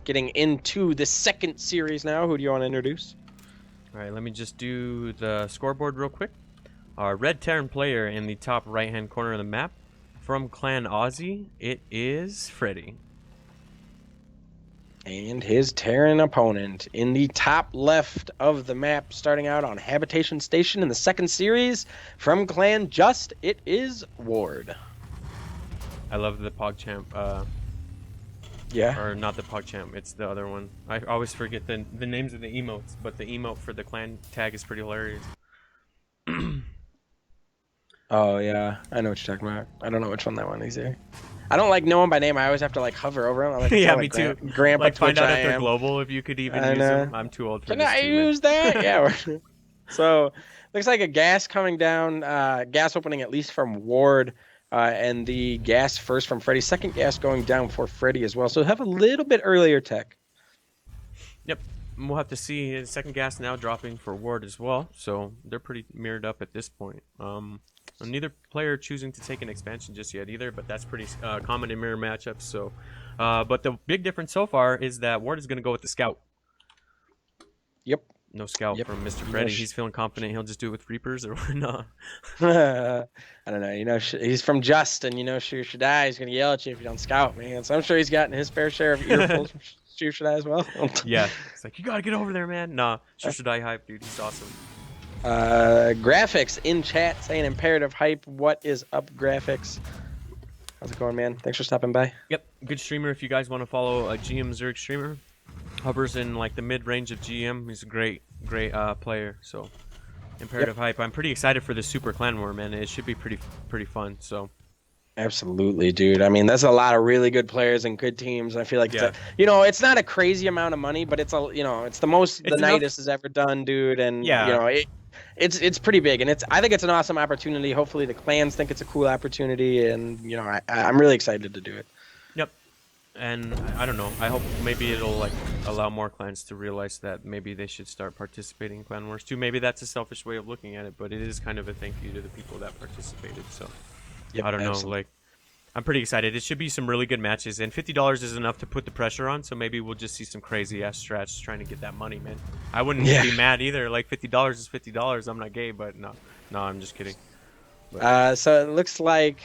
getting into the second series now. Who do you want to introduce? All right, let me just do the scoreboard real quick. Our red Terran player in the top right-hand corner of the map, from Clan Aussie, it is Fredy. And his Terran opponent in the top left of the map, starting out on Habitation Station in the second series, from Clan Just, it is Ward. I love the PogChamp. Yeah. Or not the PogChamp, it's the other one. I always forget the names of the emotes, but the emote for the clan tag is pretty hilarious. Oh, yeah. I know what you're talking about. I don't know which one that one is here. I don't like know them by name. I always have to like hover over them. I like, yeah, like me too. Grandpa like find out if I they're am. global, if you could even use them. I'm too old for Can this I too, use that? Yeah. So looks like a gas coming down. Gas opening at least from Ward. And the gas first from Fredy. Second gas going down for Fredy as well. So have a little bit earlier tech. Yep. We'll have to see. Second gas now dropping for Ward as well. So they're pretty mirrored up at this point. Neither player choosing to take an expansion just yet either, but that's pretty common in mirror matchups. So, but the big difference so far is that Ward is going to go with the scout. Yep. No scout from Mr. Fredy. He's feeling confident he'll just do it with Reapers or not. I don't know. You know, he's from Just, and you know, should die. He's going to yell at you if you don't scout, man. So I'm sure he's gotten his fair share of earfuls from should die as well. Yeah. It's like, you got to get over there, man. Nah, should die hype, dude. He's awesome. Graphics in chat saying imperative hype. What is up, Graphics? How's it going, man? Thanks for stopping by. Yep, good streamer. If you guys want to follow a GM Zerg streamer, hovers in like the mid range of GM. He's a great player. So imperative hype. I'm pretty excited for the Super Clan War, man. It should be pretty fun. So. Absolutely, dude. I mean, that's a lot of really good players and good teams. I feel like, it's not a crazy amount of money, but it's it's the most the Nydus has ever done, dude. And it's pretty big, and I think it's an awesome opportunity. Hopefully, the clans think it's a cool opportunity, and I'm really excited to do it. Yep. And I don't know. I hope maybe it'll like allow more clans to realize that maybe they should start participating in Clan Wars too. Maybe that's a selfish way of looking at it, but it is kind of a thank you to the people that participated. So. Yep, I don't know, like, I'm pretty excited. It should be some really good matches, and $50 is enough to put the pressure on, so maybe we'll just see some crazy-ass strats trying to get that money, man. I wouldn't be mad either. Like, $50 is $50. I'm not gay, but no, I'm just kidding. So it looks like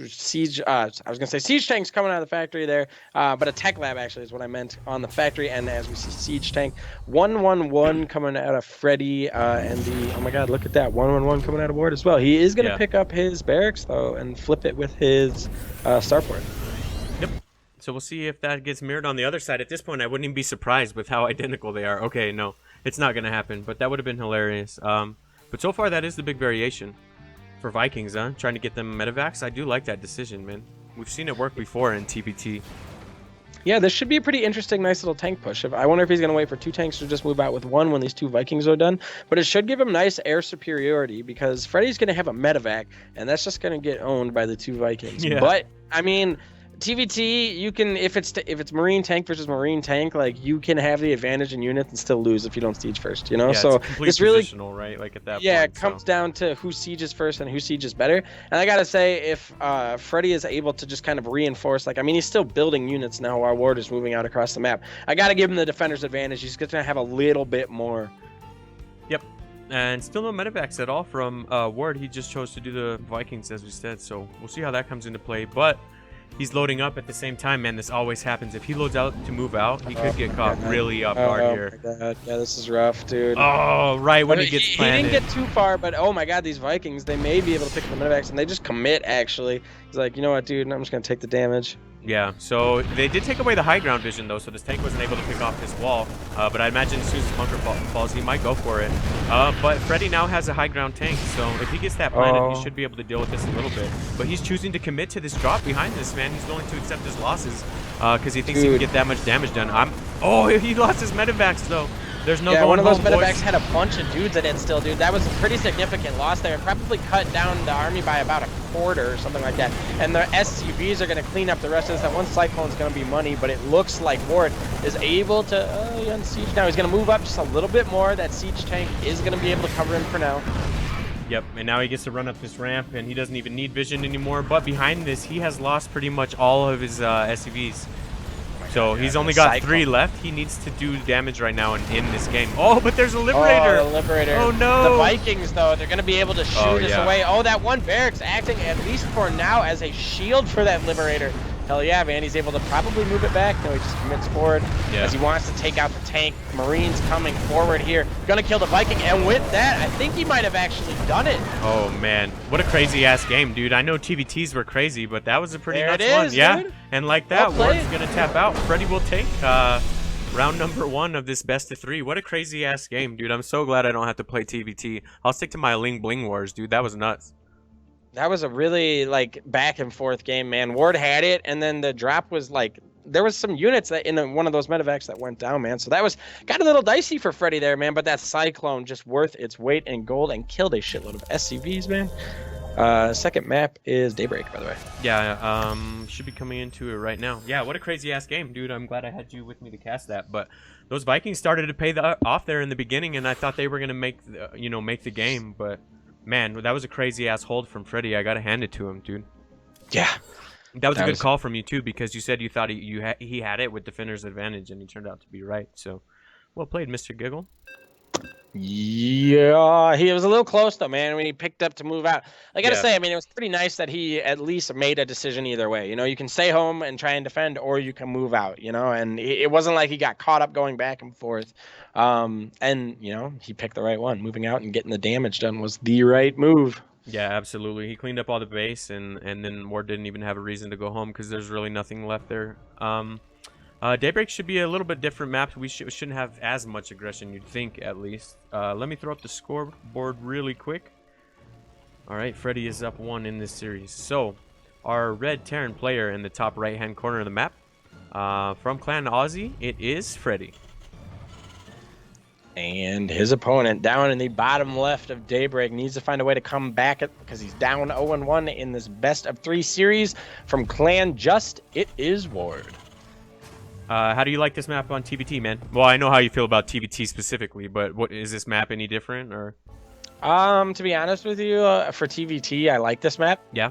Siege. I was gonna say Siege Tank's coming out of the factory there, but a Tech Lab actually is what I meant on the factory. And as we see Siege Tank 111 coming out of Fredy, and oh my God, look at that 111 coming out of Ward as well. He is gonna pick up his barracks though and flip it with his starport. Yep. So we'll see if that gets mirrored on the other side. At this point, I wouldn't even be surprised with how identical they are. Okay, no, it's not gonna happen, but that would have been hilarious. But so far, that is the big variation for Vikings, huh? Trying to get them medevacs. I do like that decision, man. We've seen it work before in TBT. Yeah, this should be a pretty interesting, nice little tank push. I wonder if he's going to wait for two tanks to just move out with one when these two Vikings are done. But it should give him nice air superiority because Freddy's going to have a medevac, and that's just going to get owned by the two Vikings. Yeah. But, I mean... TVT, you can if it's Marine tank versus Marine tank, like you can have the advantage in units and still lose if you don't siege first, you know. Yeah, so it's really positional, right? Like at that point, it comes down to who sieges first and who sieges better. And I gotta say, if Fredy is able to just kind of reinforce, like I mean, he's still building units now while Ward is moving out across the map. I gotta give him the defender's advantage. He's gonna have a little bit more. Yep. And still no medevacs at all from Ward. He just chose to do the Vikings, as we said. So we'll see how that comes into play. But he's loading up at the same time, man. This always happens. If he loads out to move out, he could get caught really off guard here. Oh my God. Yeah, this is rough, dude. Oh, right when he gets planted. He didn't get too far, but oh my God, these Vikings, they may be able to pick up the medevacs, and they just commit, actually. He's like, you know what, dude, I'm just going to take the damage. Yeah, so they did take away the high ground vision, though, so this tank wasn't able to pick off this wall. But I imagine as soon as his bunker falls, he might go for it. But Fredy now has a high ground tank, so if he gets that planted, he should be able to deal with this a little bit. But he's choosing to commit to this drop behind this, man. He's willing to accept his losses because he thinks he can get that much damage done. Oh, he lost his medevacs, though. There's no going one of those home, medevacs boys. had a bunch of dudes in it still, dude. That was a pretty significant loss there. It probably cut down the army by about a quarter or something like that. And the SCVs are going to clean up the rest of this. That one Cyclone's going to be money, but it looks like Ward is able to siege now. He's going to move up just a little bit more. That siege tank is going to be able to cover him for now. Yep, and now he gets to run up this ramp, and he doesn't even need vision anymore. But behind this, he has lost pretty much all of his SCVs. So God, he's yeah, only the got cycle. 3 left. He needs to do damage right now and in this game. Oh, but there's a Liberator. Oh, the Liberator. Oh, no. The Vikings, though, they're going to be able to shoot us yeah. away. Oh, that one barracks acting, at least for now, as a shield for that Liberator. Hell yeah, man. He's able to probably move it back. No, he just commits forward as he wants to take out the tank. Marines coming forward here. Going to kill the Viking. And with that, I think he might have actually done it. Oh, man. What a crazy-ass game, dude. I know TVTs were crazy, but that was a pretty There nuts it one. is, Yeah. dude. And like that, Well Ward's going to tap out. Fredy will take round number 1 of this best of 3. What a crazy-ass game, dude. I'm so glad I don't have to play TVT. I'll stick to my Ling Bling Wars, dude. That was nuts. That was a really, like, back and forth game, man. Ward had it, and then the drop was, like, there was some units that in one of those medevacs that went down, man. So that got a little dicey for Fredy there, man. But that Cyclone just worth its weight in gold and killed a shitload of SCVs, man. Second map is Daybreak, by the way. Yeah, should be coming into it right now. Yeah, what a crazy-ass game, dude. I'm glad I had you with me to cast that. But those Vikings started to pay off there in the beginning, and I thought they were going to make the game, but... Man, that was a crazy-ass hold from Fredy. I got to hand it to him, dude. Yeah. That was a good call from you, too, because you said you thought he had it with Defender's Advantage, and he turned out to be right. So, well played, Mr. Giggle. Yeah, he was a little close, though, man, when he picked up to move out. I got to say, I mean, it was pretty nice that he at least made a decision either way. You know, you can stay home and try and defend, or you can move out, you know, and it wasn't like he got caught up going back and forth. And, you know, he picked the right one. Moving out and getting the damage done was the right move. Yeah, absolutely. He cleaned up all the base, and then Ward didn't even have a reason to go home because there's really nothing left there. Daybreak should be a little bit different map. We shouldn't have as much aggression, you'd think, at least. Let me throw up the scoreboard really quick. All right, Fredy is up 1 in this series. So, our red Terran player in the top right-hand corner of the map, from Clan Aussie, it is Fredy. And his opponent down in the bottom left of Daybreak needs to find a way to come back because he's down 0-1 in this best of 3 series. From Clan Just, it is Ward. How do you like this map on TVT, man? Well, I know how you feel about TVT specifically, but what is this map any different, or? To be honest with you, for TVT, I like this map. Yeah.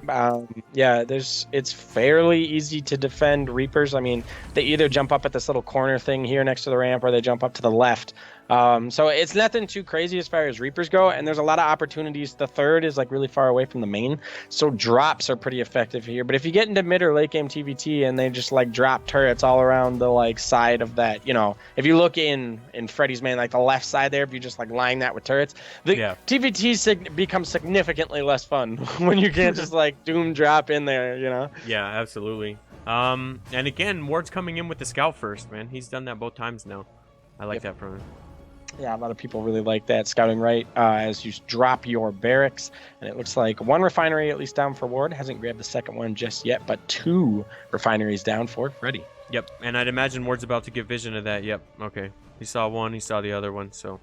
Yeah, it's fairly easy to defend Reapers. I mean, they either jump up at this little corner thing here next to the ramp, or they jump up to the left. So it's nothing too crazy as far as Reapers go, and there's a lot of opportunities. The third is like really far away from the main, so drops are pretty effective here. But if you get into mid or late game TVT and they just like drop turrets all around the like side of that, you know, if you look in Freddy's main, like the left side there, if you just like line that with turrets, the TVT becomes significantly less fun when you can't just like doom drop in there, you know? Yeah, absolutely. And again, Ward's coming in with the scout first, man. He's done that both times now. I like that from him. Yeah, a lot of people really like that. Scouting right as you drop your barracks. And it looks like 1 refinery at least down for Ward. Hasn't grabbed the second one just yet, but 2 refineries down for Fredy. Yep, and I'd imagine Ward's about to give vision of that. Yep, okay. He saw one, he saw the other one, so...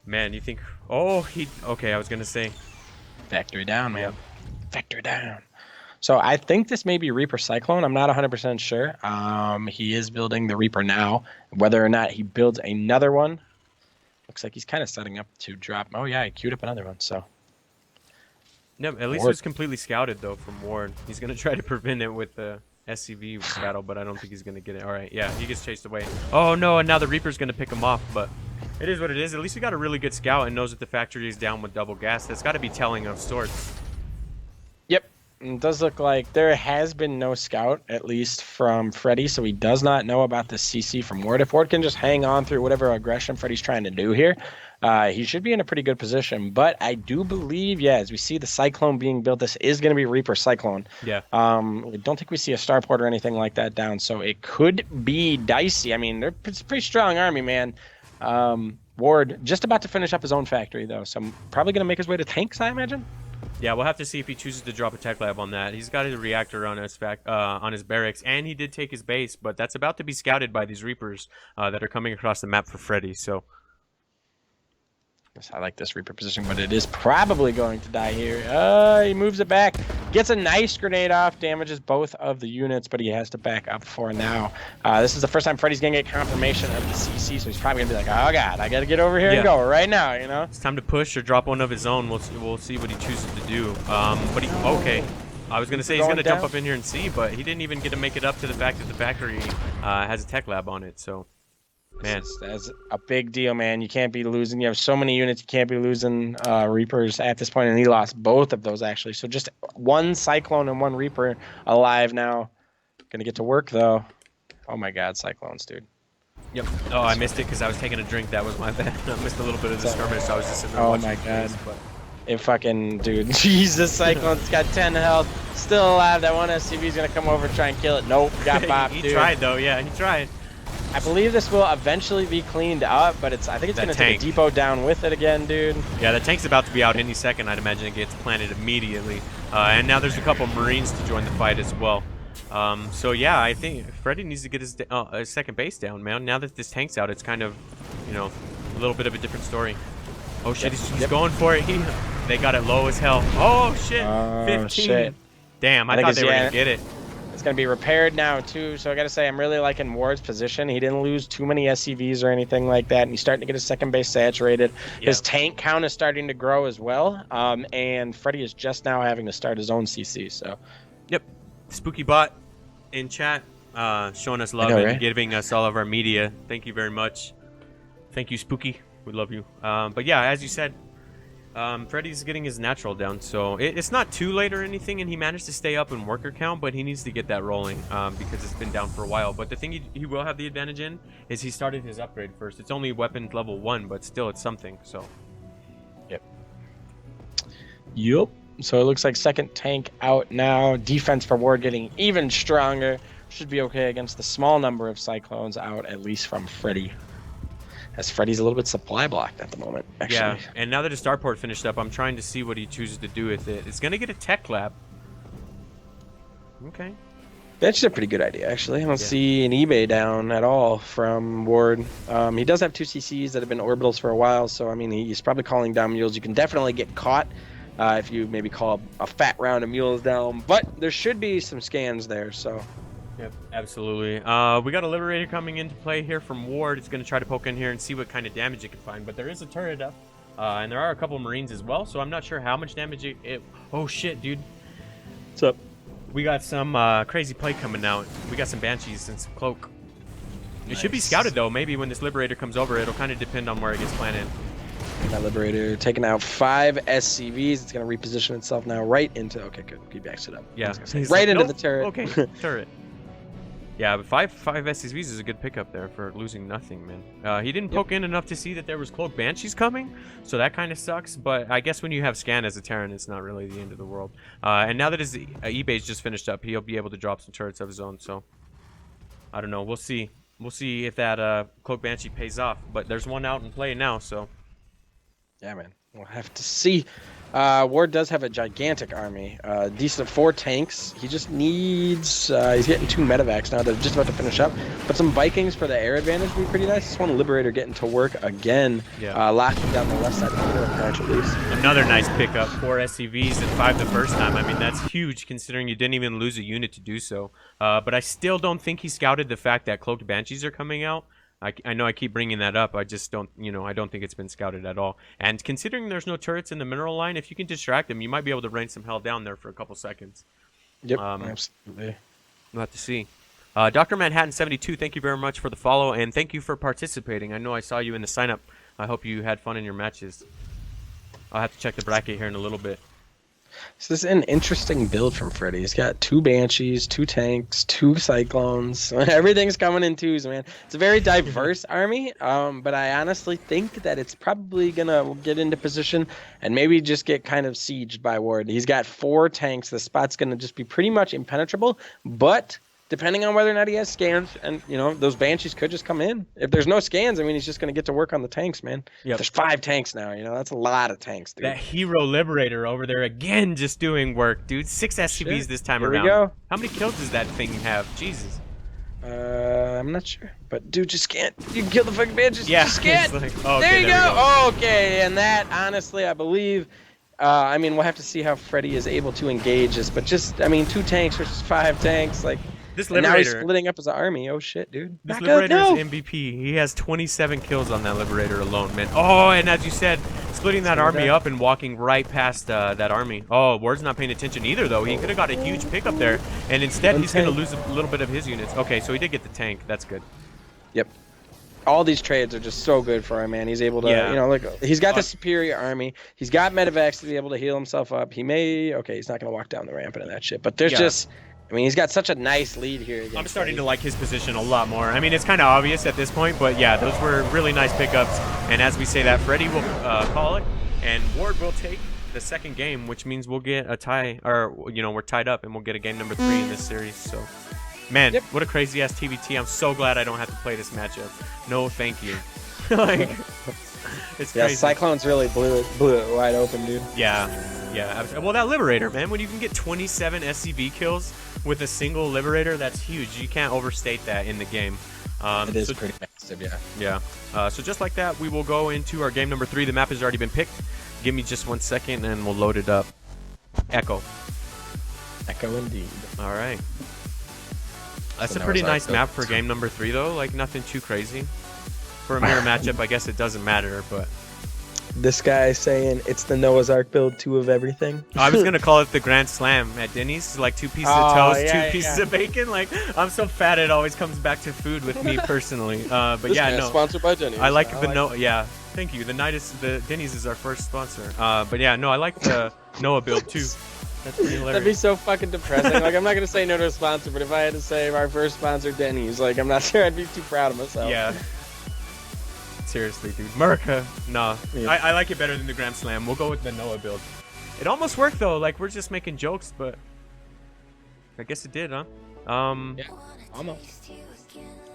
Man, you think... Oh, okay, I was going to say... Factory down, man. Factory down. So I think this may be Reaper Cyclone. I'm not 100% sure. He is building the Reaper now. Whether or not he builds another one, looks like he's kind of setting up to drop. Oh yeah, he queued up another one. So. No, at least it was completely scouted though from Ward. He's gonna try to prevent it with the SCV battle, but I don't think he's gonna get it. All right, yeah, he gets chased away. Oh no, and now the Reaper's gonna pick him off, but it is what it is. At least he got a really good scout and knows that the factory is down with double gas. That's got to be telling of sorts. Yep. It does look like there has been no scout, at least from Fredy, so he does not know about the CC from Ward. If Ward can just hang on through whatever aggression Freddy's trying to do here, he should be in a pretty good position. But I do believe, yeah, as we see the Cyclone being built, this is going to be Reaper Cyclone. Yeah. I don't think we see a starport or anything like that down, so it could be dicey. I mean, it's a pretty strong army, man. Ward just about to finish up his own factory, though, so probably going to make his way to tanks, I imagine. Yeah, we'll have to see if he chooses to drop a tech lab on that. He's got his reactor on his barracks, and he did take his base, but that's about to be scouted by these Reapers that are coming across the map for Fredy. So I like this Reaper position, but it is probably going to die here. He moves it back, gets a nice grenade off, damages both of the units, but he has to back up for now. This is the first time Freddy's going to get confirmation of the CC, so he's probably going to be like, oh god, I got to get over here and go right now, you know? It's time to push or drop one of his own. We'll see what he chooses to do. But he, okay. I was gonna say he's gonna jump up in here and see, but he didn't even get to make it up to the fact that the factory has a tech lab on it. So, man, that's a big deal, man. You can't be losing. You have so many units. You can't be losing Reapers at this point, and he lost both of those actually. So just one Cyclone and one Reaper alive now. Gonna get to work though. Oh my God, Cyclones, dude. Yep. Oh, I missed it because I was taking a drink. That was my bad. I missed a little bit of the skirmish. So I was just sitting there watching. Oh my God. It fucking, dude. Jesus, Cyclone's got 10 health. Still alive. That one SCV's gonna come over and try and kill it. Nope. Got bopped, He dude. tried though. Yeah, he tried. I believe this will eventually be cleaned up, but I think it's gonna take a depot down with it again, dude. Yeah, the tank's about to be out any second. I'd imagine it gets planted immediately. And now there's a couple Marines to join the fight as well. So yeah, I think Fredy needs to get his second base down, man. Now that this tank's out, it's kind of, you know, a little bit of a different story. Oh shit, he's going for it. They got it low as hell. Oh shit, 15. Shit. Damn, I thought they were gonna get it. It's gonna be repaired now too. So I gotta say, I'm really liking Ward's position. He didn't lose too many SCVs or anything like that, and he's starting to get his second base saturated. Yeah. His tank count is starting to grow as well. And Fredy is just now having to start his own CC. So. Yep, Spooky Bot in chat, showing us love and giving us all of our media. Thank you very much. Thank you, Spooky. We love you. But yeah, as you said, Fredy's getting his natural down, so it's not too late or anything, and he managed to stay up in worker count, but he needs to get that rolling because it's been down for a while. But the thing he will have the advantage in is he started his upgrade first. It's only weapon level 1, but still it's something. So. Yep. So it looks like second tank out now. Defense for Ward getting even stronger. Should be okay against the small number of Cyclones out, at least from Fredy. As Freddy's a little bit supply blocked at the moment, actually. Yeah, and now that his starport finished up, I'm trying to see what he chooses to do with it. It's going to get a tech lab. Okay. That's a pretty good idea, actually. I don't see an eBay down at all from Ward. He does have 2 CCs that have been orbitals for a while, so, I mean, he's probably calling down mules. You can definitely get caught if you maybe call a fat round of mules down, but there should be some scans there, so... Yep, absolutely. We got a Liberator coming into play here from Ward. It's going to try to poke in here and see what kind of damage it can find. But there is a turret up, and there are a couple Marines as well, so I'm not sure how much damage it... Oh, shit, dude. What's up? We got some crazy play coming out. We got some Banshees and some Cloak. It should be scouted, though. Maybe when this Liberator comes over, it'll kind of depend on where it gets planted. That Liberator taking out 5 SCVs. It's going to reposition itself now right into... Okay, good. He backs it up. Yeah. Right into the turret. Okay, turret. Yeah, but 5 SCVs is a good pickup there for losing nothing, man. He didn't poke in enough to see that there was Cloak Banshees coming, so that kind of sucks. But I guess when you have Scan as a Terran, it's not really the end of the world. And now that his E-base just finished up, he'll be able to drop some turrets of his own. So I don't know. We'll see. We'll see if that Cloak Banshee pays off. But there's one out in play now, so. Yeah, man. We'll have to see. Ward does have a gigantic army. Decent 4 tanks. He just needs... he's getting 2 medevacs now. They're just about to finish up. But some Vikings for the air advantage would be pretty nice. This one Liberator getting to work again. Yeah. Locking down the left side of the middle patch at least. Another nice pickup. 4 SCVs and 5 the first time. I mean, that's huge considering you didn't even lose a unit to do so. But I still don't think he scouted the fact that Cloaked Banshees are coming out. I know I keep bringing that up. I just don't, I don't think it's been scouted at all. And considering there's no turrets in the mineral line, if you can distract them, you might be able to rain some hell down there for a couple seconds. Yep, absolutely. We'll have to see. Dr. Manhattan 72, thank you very much for the follow, and thank you for participating. I know I saw you in the sign-up. I hope you had fun in your matches. I'll have to check the bracket here in a little bit. So this is an interesting build from Fredy. He's got 2 Banshees, 2 tanks, 2 Cyclones. Everything's coming in 2s, man. It's a very diverse army, but I honestly think that it's probably going to get into position and maybe just get kind of sieged by Ward. He's got 4 tanks. The spot's going to just be pretty much impenetrable, but depending on whether or not he has scans, and, those Banshees could just come in. If there's no scans, I mean, he's just going to get to work on the tanks, man. Yep. There's 5 tanks now, that's a lot of tanks, dude. That Hero Liberator over there again just doing work, dude. 6 SCVs this time around. Here we go. How many kills does that thing have? Jesus. I'm not sure. But, dude, just can't. You can kill the fucking Banshees. Yeah. Just can't. Like, there you go. Okay, and that, honestly, I believe... I mean, we'll have to see how Fredy is able to engage this, but just, 2 tanks versus 5 tanks, like... This Liberator, now he's splitting up his army. Oh shit, dude. This Liberator is MVP. He has 27 kills on that Liberator alone, man. Oh, and as you said, splitting that army up and walking right past that army. Oh, Ward's not paying attention either, though. He could have got a huge pickup there, and instead he's going to lose a little bit of his units. Okay, so he did get the tank. That's good. Yep. All these trades are just so good for him, man. He's able to, you know, look, he's got the superior army. He's got medevacs to be able to heal himself up. He may, okay, he's not going to walk down the ramp and that shit, but there's just, I mean, he's got such a nice lead here. I'm starting to like his position a lot more. I mean, it's kind of obvious at this point, but yeah, those were really nice pickups. And as we say that, Fredy will call it, and Ward will take the second game, which means we'll get a tie, or, you know, we're tied up, and we'll get a game number 3 in this series, so... Man, what a crazy-ass TBT. I'm so glad I don't have to play this matchup. No, thank you. Like, it's crazy. Yeah, Cyclones really blew it wide open, dude. Yeah. Well, that Liberator, man, when you can get 27 SCV kills with a single Liberator, that's huge. You can't overstate that in the game. It is pretty massive, yeah. So just like that, we will go into our game number 3. The map has already been picked. Give me just 1 second, and we'll load it up. Echo. Echo indeed. All right. That's a pretty nice map for game number 3, though. Like, nothing too crazy. For a mirror matchup, I guess it doesn't matter, but... This guy saying it's the Noah's Ark build 2 of everything. I was going to call it the Grand Slam at Denny's. Like, 2 pieces of toast, 2 pieces of bacon. Like, I'm so fat, it always comes back to food with me personally. But this yeah, no. Sponsored by Denny's. I like the Noah. Yeah, thank you. The Nydus, the Denny's is our first sponsor. But yeah, no, I like the Noah build, too. That's pretty hilarious. That'd be so fucking depressing. Like, I'm not gonna say no to a sponsor, but if I had to say our first sponsor, Denny's, like, I'm not sure I'd be too proud of myself. Yeah. Seriously, dude. Merca. Nah. Yeah. I like it better than the Grand Slam. We'll go with the Noah build. It almost worked, though. Like, we're just making jokes, but I guess it did, huh? Yeah, almost.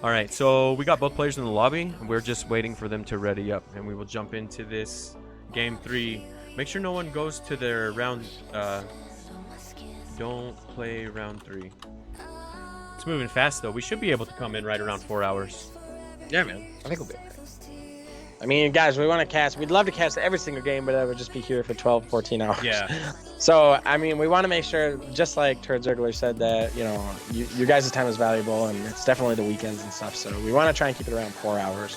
All right, so we got both players in the lobby. We're just waiting for them to ready up, and we will jump into this game 3. Make sure no one goes to their round... Don't play round 3. It's moving fast, though. We should be able to come in right around 4 hours. Yeah, man. I think we'll be okay. I mean, guys, we want to cast. We'd love to cast every single game, but I would just be here for 12, 14 hours. Yeah. So, I mean, we want to make sure, just like Turd Zergler said, that, you know, your guys' time is valuable, and it's definitely the weekends and stuff. So we want to try and keep it around 4 hours.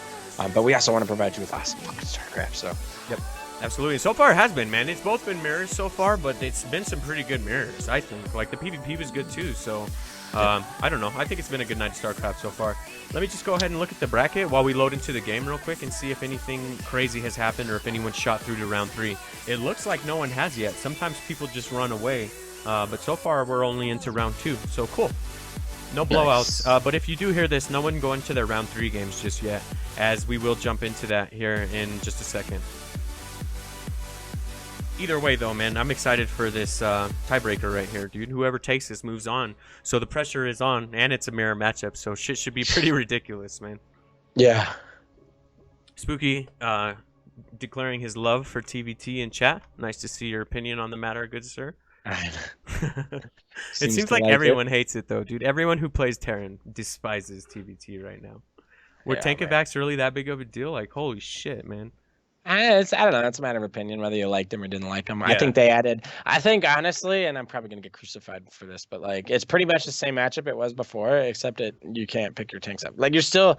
But we also want to provide you with awesome fucking StarCraft. So, yep. Absolutely. So far it has been, man. It's both been mirrors so far, but it's been some pretty good mirrors, I think. Like, the PvP was good, too. So, I don't know. I think it's been a good night of StarCraft so far. Let me just go ahead and look at the bracket while we load into the game real quick and see if anything crazy has happened or if anyone shot through to round 3. It looks like no one has yet. Sometimes people just run away. But so far, we're only into round 2. So, cool. No blowouts. Nice. But if you do hear this, no one go into their round 3 games just yet, as we will jump into that here in just a second. Either way, though, man, I'm excited for this tiebreaker right here, dude. Whoever takes this moves on. So the pressure is on, and it's a mirror matchup, so shit should be pretty ridiculous, man. Yeah. Spooky declaring his love for TVT in chat. Nice to see your opinion on the matter, good sir. It seems like everyone hates it, though, dude. Everyone who plays Terran despises TVT right now. Were Tankavax really that big of a deal? Like, holy shit, man. I don't know. It's a matter of opinion whether you liked him or didn't like him. Yeah. I think they added. I think honestly, and I'm probably gonna get crucified for this, but like it's pretty much the same matchup it was before, except you can't pick your tanks up. Like you still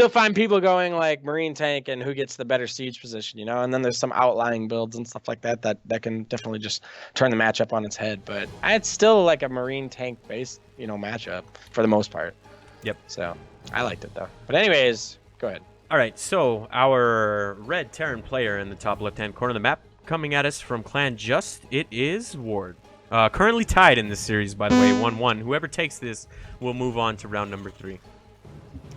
find people going like Marine tank and who gets the better siege position, you know. And then there's some outlying builds and stuff like that can definitely just turn the matchup on its head. But it's still like a Marine tank based, you know, matchup for the most part. Yep. So I liked it though. But anyways, go ahead. All right, so our red Terran player in the top left-hand corner of the map, coming at us from Clan Just, it is Ward. Currently tied in this series, by the way, 1-1. Whoever takes this will move on to round number 3.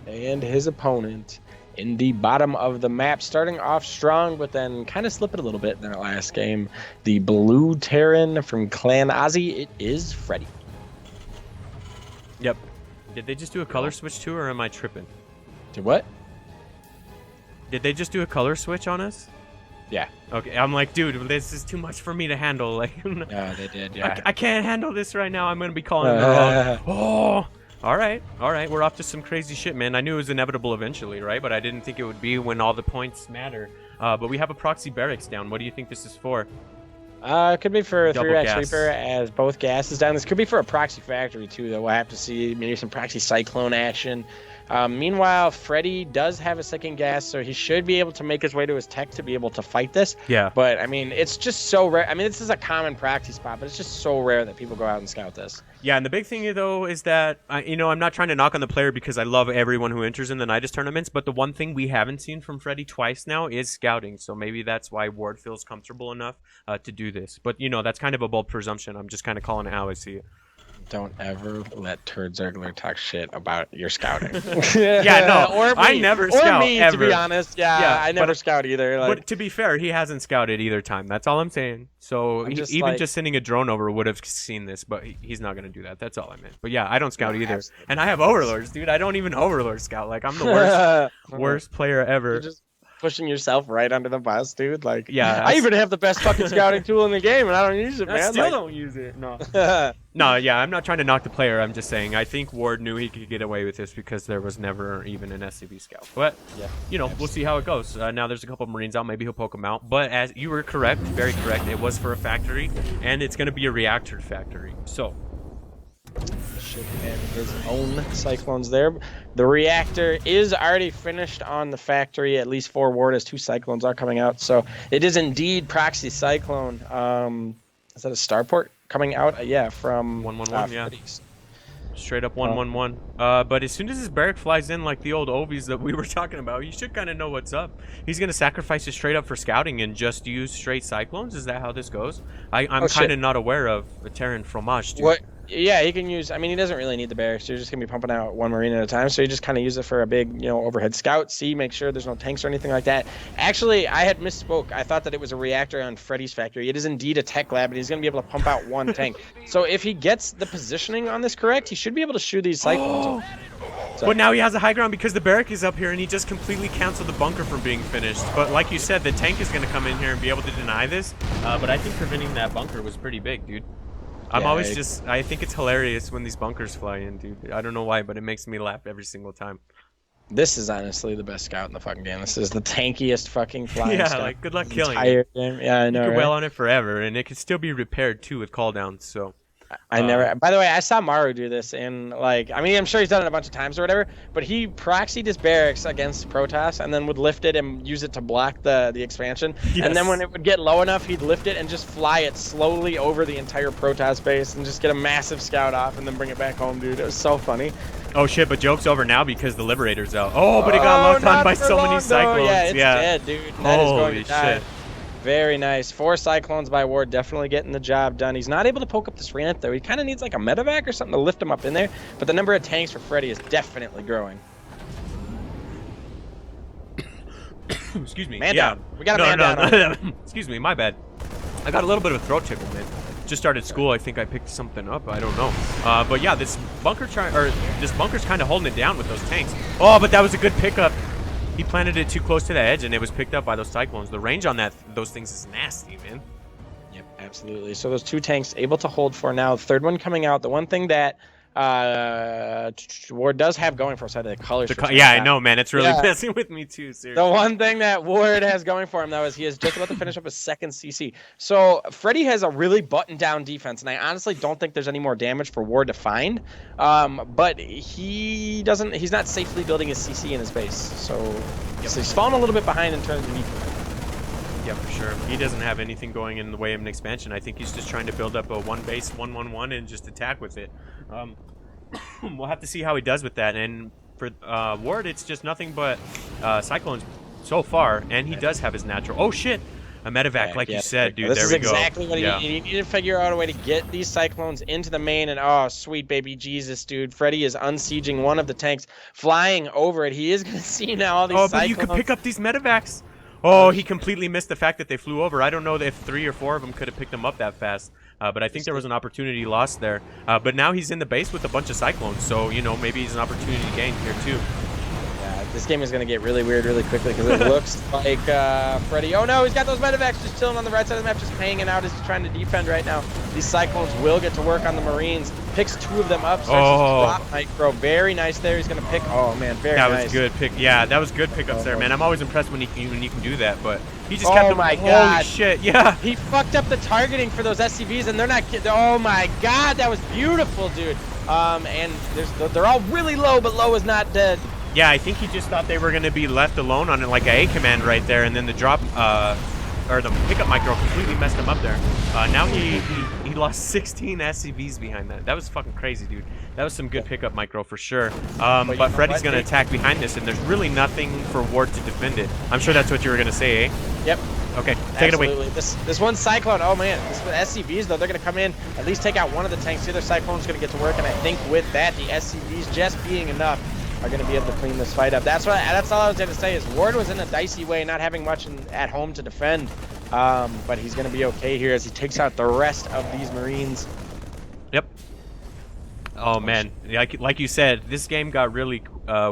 And his opponent in the bottom of the map, starting off strong, but then kind of slipping a little bit in their last game. The blue Terran from Clan Ozzy, it is Fredy. Yep. Did they just do a color switch too, or am I tripping? Did what? Did they just do a color switch on us? Yeah. Okay, I'm like, dude, this is too much for me to handle. Like, yeah, they did. Yeah. I can't handle this right now. I'm gonna be calling them wrong. Oh, all right. We're off to some crazy shit, man. I knew it was inevitable eventually, right? But I didn't think it would be when all the points matter. But we have a proxy barracks down. What do you think this is for? It could be for a Double 3-rack gas. sweeper as both gases down. This could be for a proxy factory too, though. We'll have to see maybe some proxy cyclone action. Meanwhile, Freddy does have a second gas, so he should be able to make his way to his tech to be able to fight this. Yeah. But I mean, it's just so rare. I mean, this is a common proxy spot, but it's just so rare that people go out and scout this. Yeah, and the big thing though is that you know, I'm not trying to knock on the player because I love everyone who enters in the Nydus tournaments, but the one thing we haven't seen from Freddy twice now is scouting. So maybe that's why Ward feels comfortable enough to do this. But you know, that's kind of a bold presumption. I'm just kind of calling it how I see it. Don't ever let Turd Zergler talk shit about your scouting. Yeah, no, or me, I never or scout me, ever. to be honest. Yeah, I never but, scout either. Like, but to be fair, he hasn't scouted either time. That's all I'm saying. So even just sending a drone over would have seen this, but he's not going to do that. That's all I meant. But yeah, I don't scout either. Absolutely. And I have overlords, dude. I don't even overlord scout. Like, I'm the worst player ever. You're just pushing yourself right under the bus, dude. Like, yeah, I even have the best fucking scouting tool in the game, and I don't use it, man. I still like, don't use it. No. No, yeah, I'm not trying to knock the player. I'm just saying I think Ward knew he could get away with this because there was never even an SCV scout. But, yeah, you know, we'll see how it goes. Now there's a couple of Marines out. Maybe he'll poke them out. But as you were correct, very correct, it was for a factory, and it's going to be a reactor factory. So should have his own cyclones there. The reactor is already finished on the factory, at least for Ward, as 2 cyclones are coming out. So it is indeed proxy cyclone. Is that a starport coming out? Yeah, from 111, yeah. Freddy's. Straight up 111. But as soon as his barrack flies in like the old Ovies that we were talking about, you should kind of know what's up. He's going to sacrifice it straight up for scouting and just use straight cyclones? Is that how this goes? I'm kind of not aware of the Terran fromage, dude. What? Yeah, he can use. I mean, he doesn't really need the barracks. You're just gonna be pumping out 1 Marine at a time, so you just kind of use it for a big, you know, overhead scout. See, make sure there's no tanks or anything like that. Actually, I had misspoke. I thought that it was a reactor on Freddy's factory. It is indeed a tech lab, and he's gonna be able to pump out 1 tank. So if he gets the positioning on this correct, he should be able to shoot these cyclones. So. But now he has a high ground because the barrack is up here, and he just completely canceled the bunker from being finished. But like you said, the tank is gonna come in here and be able to deny this. But I think preventing that bunker was pretty big, dude. I'm always just, I think it's hilarious when these bunkers fly in, dude. I don't know why, but it makes me laugh every single time. This is honestly the best scout in the fucking game. This is the tankiest fucking flying scout. Yeah, like, good luck killing it. Game. Yeah, I know, You could right? wail on it forever, and it can still be repaired, too, with call downs, so... I never. By the way, I saw Maru do this, and like, I mean, I'm sure he's done it a bunch of times or whatever. But he proxied his barracks against Protoss, and then would lift it and use it to block the expansion. Yes. And then when it would get low enough, he'd lift it and just fly it slowly over the entire Protoss base and just get a massive scout off, and then bring it back home, dude. It was so funny. Oh shit! But joke's over now because the Liberator's out. Oh, but it got locked on by so many cyclones. Yeah, it's dead, dude. That is going to die. Shit. Very nice. 4 cyclones by Ward, definitely getting the job done. He's not able to poke up this ramp, though. He kind of needs like a medevac or something to lift him up in there. But the number of tanks for Freddy is definitely growing. Excuse me. Man yeah. down. We got a man down. No. Excuse me. My bad. I got a little bit of a throat tickle, man. Just started school. I think I picked something up. I don't know. But yeah, this bunker's kind of holding it down with those tanks. Oh, but that was a good pickup. He planted it too close to the edge, and it was picked up by those cyclones. The range on those things is nasty, man. Yep, absolutely. So those 2 tanks able to hold for now. The 3rd one coming out. The one thing that Ward does have going for us, the colors. Yeah, I know, man. It's really messing with me too. Seriously. The one thing that Ward has going for him, though, is he is just about to finish up his 2nd CC. So Freddy has a really buttoned-down defense, and I honestly don't think there's any more damage for Ward to find. But he's not safely building his CC in his base, so he's falling a little bit behind in terms of defense. Yeah, for sure. He doesn't have anything going in the way of an expansion. I think he's just trying to build up a 1 base 1-1-1 and just attack with it. We'll have to see how he does with that. And for Ward, it's just nothing but cyclones so far, and he does have his natural. Oh shit! A medevac, like you said, dude. This there is we go. Exactly what you need to figure out a way to get these cyclones into the main. And oh, sweet baby Jesus, dude! Freddy is unsieging one of the tanks, flying over it. He is gonna see now all these. Oh, cyclones. but you could pick up these medevacs. Oh, he completely missed the fact that they flew over. I don't know if 3 or 4 of them could have picked them up that fast. But I think there was an opportunity lost there. But now he's in the base with a bunch of cyclones, so, you know, maybe he's an opportunity gained here, too. Yeah, this game is going to get really weird really quickly because it looks like fredy. Oh no, he's got those medevacs just chilling on the right side of the map, just hanging out as he's trying to defend right now. These Cyclones will get to work on the Marines. Picks 2 of them up. Starts to drop micro. Very nice there. He's going to pick. Oh man, very nice. That was good pick. Yeah, that was good pickups there, man. I'm always impressed when you can do that, but he just kept them. Holy shit, yeah. He fucked up the targeting for those SCVs, and they're not. Oh my god, that was beautiful, dude. And they're all really low, but low is not dead. Yeah, I think he just thought they were going to be left alone on like a command right there, and then the drop or the pickup micro completely messed him up there. Now he lost 16 SCVs behind that. That was fucking crazy, dude. That was some good pickup micro for sure. But Freddy's going to attack behind this, and there's really nothing for Ward to defend it. I'm sure that's what you were going to say, eh? Yep. Okay, take it away. This one Cyclone, oh man, this SCVs though, they're going to come in, at least take out one of the tanks. The other Cyclone's going to get to work, and I think with that, the SCVs just being enough are going to be able to clean this fight up. That's all I was going to say is Ward was in a dicey way, not having much at home to defend, but he's going to be okay here as he takes out the rest of these Marines. Yep. Oh man, like you said, this game got really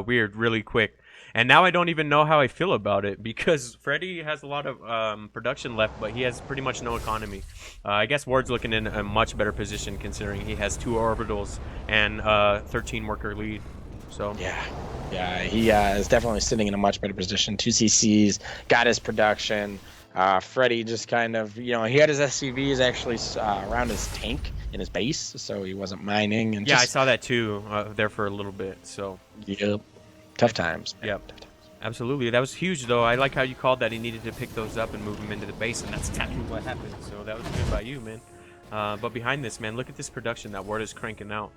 weird really quick. And now I don't even know how I feel about it because Freddy has a lot of production left, but he has pretty much no economy. I guess Ward's looking in a much better position considering he has 2 orbitals and 13 worker lead. So yeah, he is definitely sitting in a much better position. 2 CCs, got his production. Freddy just kind of, he had his SCVs actually around his tank in his base, so he wasn't mining. And yeah, I saw that too there for a little bit. So yep. Tough times. Yep. Absolutely. That was huge, though. I like how you called that he needed to pick those up and move them into the base, and that's exactly what happened. So that was good by you, man. But behind this, man, look at this production that Ward is cranking out.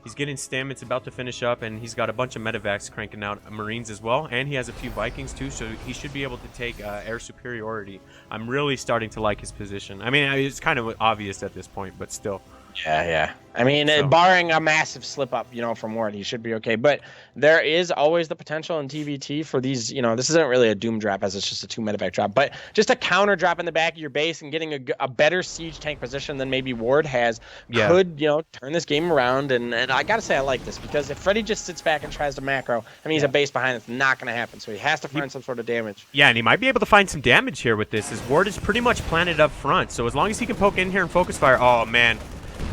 He's getting stem. It's about to finish up, and he's got a bunch of medevacs cranking out Marines as well, and he has a few Vikings, too, so he should be able to take air superiority. I'm really starting to like his position. I mean, it's kind of obvious at this point, but still. Yeah. I mean, barring a massive slip up, from Ward, he should be okay. But there is always the potential in TVT for these, this isn't really a doom drop as it's just a 2 medevac drop, but just a counter drop in the back of your base and getting a better siege tank position than maybe Ward has could, turn this game around. And I got to say I like this because if Freddy just sits back and tries to macro, I mean, he's a base behind, it's not going to happen. So he has to find some sort of damage. Yeah, and he might be able to find some damage here with this. His Ward is pretty much planted up front. So as long as he can poke in here and focus fire, oh, man.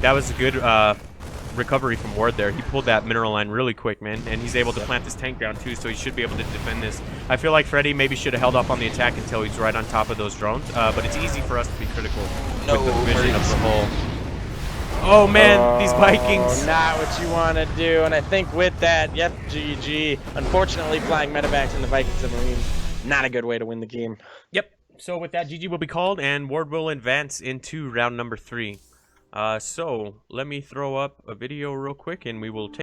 That was a good recovery from Ward there. He pulled that mineral line really quick, man, and he's able to plant this tank down too, so he should be able to defend this. I feel like Freddy maybe should have held up on the attack until he's right on top of those drones, but it's easy for us to be critical with the vision of the whole. Oh man, these Vikings. Not what you want to do, and I think with that, yep, GG. Unfortunately, flying medevacs in the Vikings and Marines, not a good way to win the game. Yep. So with that, GG will be called, and Ward will advance into round number 3. So let me throw up a video real quick and we will take